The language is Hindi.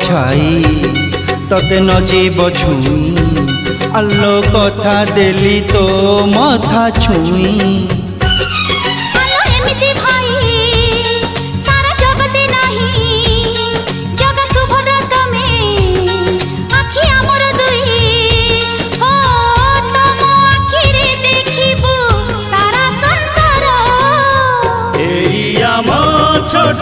छाई तते न जीव छुई आलो कथा देली तो मथा छुई छोट